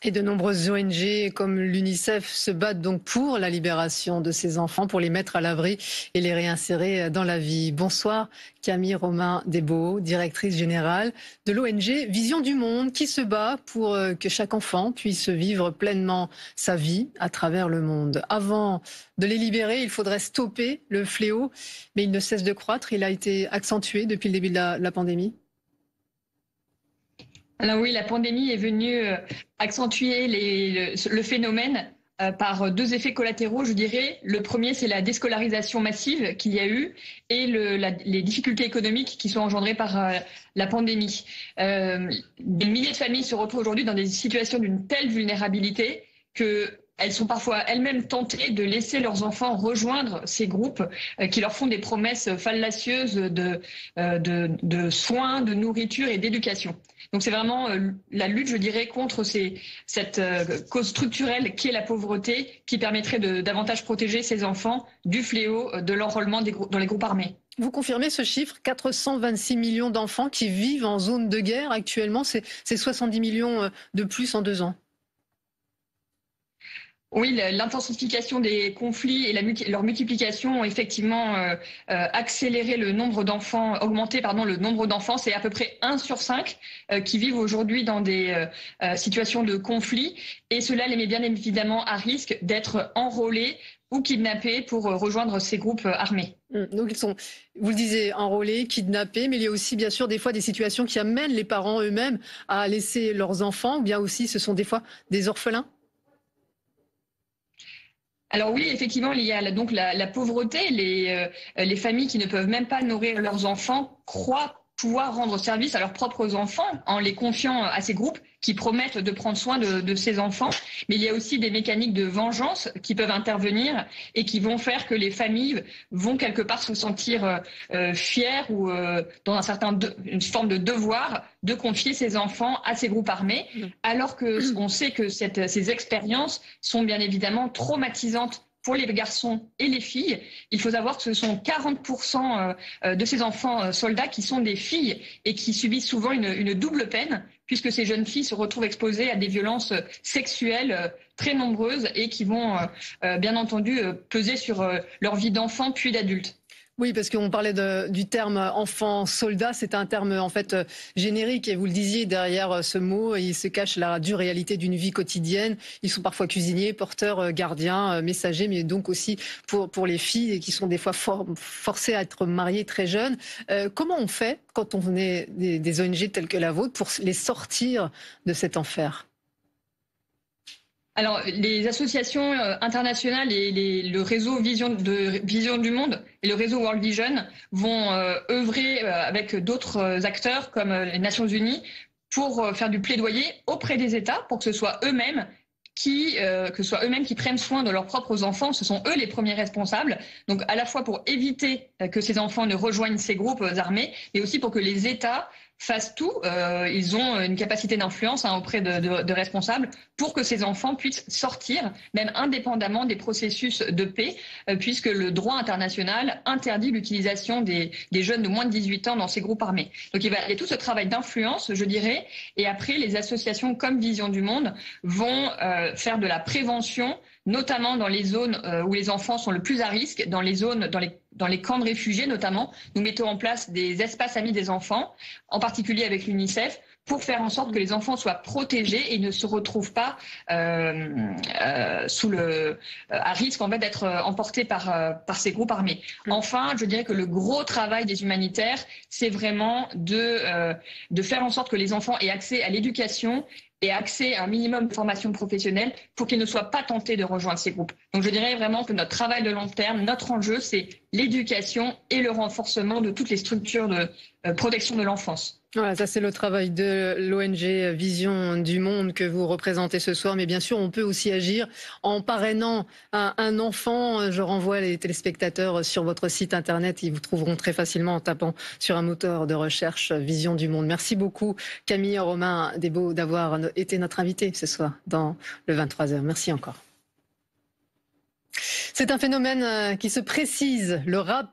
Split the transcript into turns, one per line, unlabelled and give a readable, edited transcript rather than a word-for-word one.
Et de nombreuses ONG comme l'UNICEF se battent donc pour la libération de ces enfants, pour les mettre à l'abri et les réinsérer dans la vie. Bonsoir Camille Romain-Desbaux, directrice générale de l'ONG Vision du Monde, qui se bat pour que chaque enfant puisse vivre pleinement sa vie à travers le monde. Avant de les libérer, il faudrait stopper le fléau, mais il ne cesse de croître. Il a été accentué depuis le début de la pandémie.
Alors oui, la pandémie est venue accentuer le phénomène par deux effets collatéraux, je dirais. Le premier, c'est la déscolarisation massive qu'il y a eu et les difficultés économiques qui sont engendrées par la pandémie. Des milliers de familles se retrouvent aujourd'hui dans des situations d'une telle vulnérabilité qu'elles sont parfois elles-mêmes tentées de laisser leurs enfants rejoindre ces groupes qui leur font des promesses fallacieuses de soins, de nourriture et d'éducation. Donc c'est vraiment la lutte, je dirais, contre cette cause structurelle qui est la pauvreté, qui permettrait de davantage protéger ces enfants du fléau de l'enrôlement dans les groupes armés.
Vous confirmez ce chiffre, 426 millions d'enfants qui vivent en zone de guerre actuellement, c'est 70 millions de plus en 2 ans.
Oui, l'intensification des conflits et leur multiplication ont effectivement accéléré le nombre d'enfants, augmenté le nombre d'enfants. C'est à peu près 1 sur 5 qui vivent aujourd'hui dans des situations de conflit. Et cela les met bien évidemment à risque d'être enrôlés ou kidnappés pour rejoindre ces groupes armés.
Donc ils sont, vous le disiez, enrôlés, kidnappés, mais il y a aussi bien sûr des fois des situations qui amènent les parents eux-mêmes à laisser leurs enfants, ou bien aussi ce sont des fois des orphelins.
Alors oui, effectivement, il y a donc la pauvreté. Les familles qui ne peuvent même pas nourrir leurs enfants croient pouvoir rendre service à leurs propres enfants en les confiant à ces groupes qui promettent de prendre soin de ces enfants. Mais il y a aussi des mécaniques de vengeance qui peuvent intervenir et qui vont faire que les familles vont quelque part se sentir fières ou dans une forme de devoir de confier ces enfants à ces groupes armés, alors qu'on sait que ces expériences sont bien évidemment traumatisantes pour les garçons et les filles. Il faut savoir que ce sont 40% de ces enfants soldats qui sont des filles et qui subissent souvent une double peine, puisque ces jeunes filles se retrouvent exposées à des violences sexuelles très nombreuses et qui vont bien entendu peser sur leur vie d'enfant puis d'adulte.
Oui, parce qu'on parlait du terme enfant soldat, c'est un terme en fait générique et vous le disiez, derrière ce mot, il se cache la dure réalité d'une vie quotidienne. Ils sont parfois cuisiniers, porteurs, gardiens, messagers, mais donc aussi pour les filles qui sont des fois forcées à être mariées très jeunes. Comment on fait quand on est des ONG telles que la vôtre pour les sortir de cet enfer ?
Alors, les associations internationales et le réseau Vision du Monde et le réseau World Vision vont œuvrer avec d'autres acteurs comme les Nations Unies pour faire du plaidoyer auprès des États pour que ce soit eux-mêmes qui prennent soin de leurs propres enfants. Ce sont eux les premiers responsables. Donc, à la fois pour éviter que ces enfants ne rejoignent ces groupes armés, mais aussi pour que les États fassent tout. Ils ont une capacité d'influence auprès de responsables pour que ces enfants puissent sortir, même indépendamment des processus de paix, puisque le droit international interdit l'utilisation des jeunes de moins de 18 ans dans ces groupes armés. Donc il y a tout ce travail d'influence, je dirais, et après les associations comme Vision du Monde vont faire de la prévention, notamment dans les zones où les enfants sont le plus à risque, dans les camps de réfugiés notamment. Nous mettons en place des espaces amis des enfants, en particulier avec l'UNICEF, pour faire en sorte que les enfants soient protégés et ne se retrouvent pas à risque en fait, d'être emportés par ces groupes armés. Enfin, je dirais que le gros travail des humanitaires, c'est vraiment de faire en sorte que les enfants aient accès à l'éducation et accès à un minimum de formation professionnelle pour qu'ils ne soient pas tentés de rejoindre ces groupes. Donc je dirais vraiment que notre travail de long terme, notre enjeu, c'est l'éducation et le renforcement de toutes les structures de protection de l'enfance.
Voilà, ça c'est le travail de l'ONG Vision du Monde que vous représentez ce soir. Mais bien sûr, on peut aussi agir en parrainant un enfant. Je renvoie les téléspectateurs sur votre site internet. Ils vous trouveront très facilement en tapant sur un moteur de recherche Vision du Monde. Merci beaucoup Camille Romain-Desbaux d'avoir été notre invitée ce soir dans le 23h. Merci encore. C'est un phénomène qui se précise. Le rap